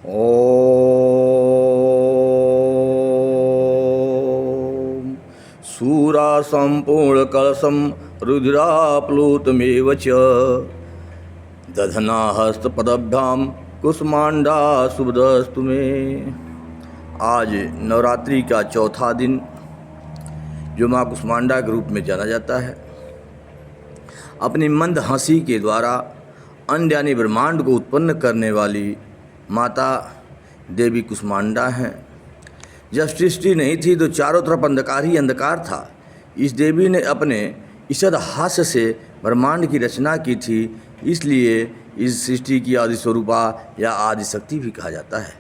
ॐ शूरासम्पूर्णकलशं रुद्राप्लुतमेव च दधनाहस्तपदभ्यां कुष्मांडा शुभदस्तु मे। आज नवरात्रि का चौथा दिन, जो माँ कुष्मांडा के रूप में जाना जाता है, अपनी मंद हंसी के द्वारा अंड यानी ब्रह्मांड को उत्पन्न करने वाली माता देवी कुष्मांडा हैं। जब सृष्टि नहीं थी तो चारों तरफ अंधकार ही अंधकार था। इस देवी ने अपने ईषद हास्य से ब्रह्मांड की रचना की थी, इसलिए इस सृष्टि की आदि स्वरूपा या आदि शक्ति भी कहा जाता है।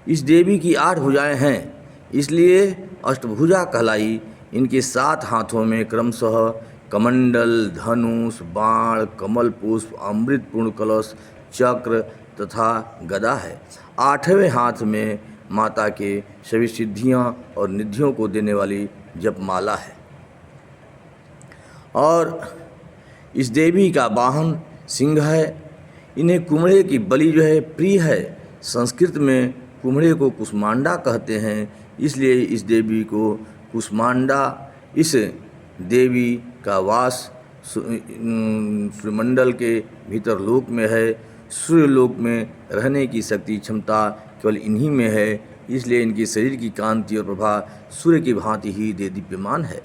इस देवी की 8 भुजाएं हैं, इसलिए अष्टभुजा कहलाई। इनके 7 हाथों में क्रमशः कमंडल, धनुष, बाण, कमल पुष्प, अमृतपूर्ण कलश, चक्र तथा गदा है। 8वें हाथ में माता के सभी सिद्धियां और निधियों को देने वाली जपमाला है। और इस देवी का वाहन सिंह है। इन्हें कुम्हड़े की बलि जो है प्रिय है। संस्कृत में कुम्हड़े को कुष्मांडा कहते हैं, इसलिए इस देवी को कुष्मांडा, इस देवी का वास सूर्यमंडल के भीतर लोक में है। सूर्यलोक में रहने की शक्ति क्षमता केवल इन्हीं में है, इसलिए इनके शरीर की कांति और प्रभा सूर्य की भांति ही देदीप्यमान है।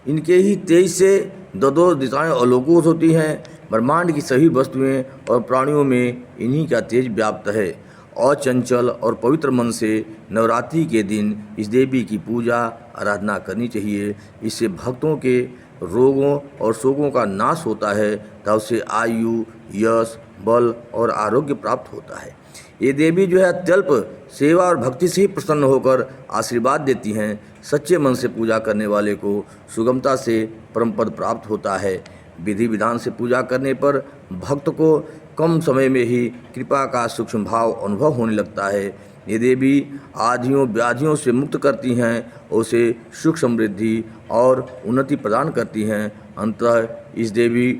इनके ही तेज से 2 दिशाएं आलोकित होती हैं। ब्रह्मांड की सभी वस्तुएं और प्राणियों में इन्हीं का तेज व्याप्त है। और चंचल और पवित्र मन से नवरात्रि के दिन इस देवी की पूजा आराधना करनी चाहिए। इससे भक्तों के रोगों और शोकों का नाश होता है तथा उससे आयु, यश, बल और आरोग्य प्राप्त होता है। ये देवी जो है अत्यल्प सेवा और भक्ति से ही प्रसन्न होकर आशीर्वाद देती हैं। सच्चे मन से पूजा करने वाले को सुगमता से परम पद प्राप्त होता है। विधि विधान से पूजा करने पर भक्त को कम समय में ही कृपा का सूक्ष्म भाव अनुभव होने लगता है। ये देवी आधियों व्याधियों से मुक्त करती हैं, उसे सुख समृद्धि और उन्नति प्रदान करती हैं। अंततः इस देवी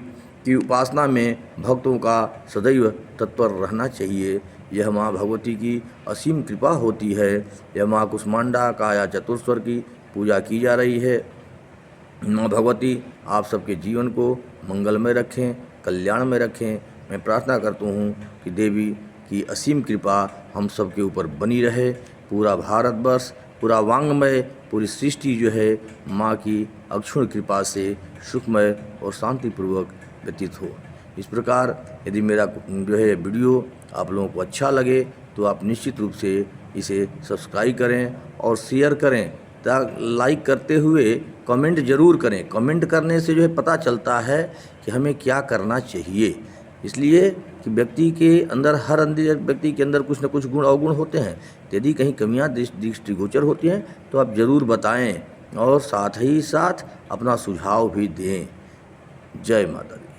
की उपासना में भक्तों का सदैव तत्पर रहना चाहिए। यह माँ भगवती की असीम कृपा होती है। यह माँ कुष्मांडा काया चतुर्स्वर की पूजा की जा रही है। माँ भगवती आप सबके जीवन को मंगलमय रखें, कल्याण में रखें। मैं प्रार्थना करता हूँ कि देवी की असीम कृपा हम सब के ऊपर बनी रहे। पूरा भारतवर्ष, पूरा वांग्मय, पूरी सृष्टि जो है माँ की अक्षुण्ण कृपा से सुखमय और शांतिपूर्वक व्यतीत हो। इस प्रकार यदि मेरा जो है वीडियो आप लोगों को अच्छा लगे तो आप निश्चित रूप से इसे सब्सक्राइब करें और शेयर करें। लाइक करते हुए कमेंट जरूर करें। कमेंट करने से जो है पता चलता है कि हमें क्या करना चाहिए। इसलिए कि व्यक्ति के अंदर, हर व्यक्ति के अंदर कुछ न कुछ गुण अवगुण होते हैं। यदि कहीं कमियां दृष्टिगोचर होती हैं तो आप ज़रूर बताएं और साथ ही साथ अपना सुझाव भी दें। जय माता दी।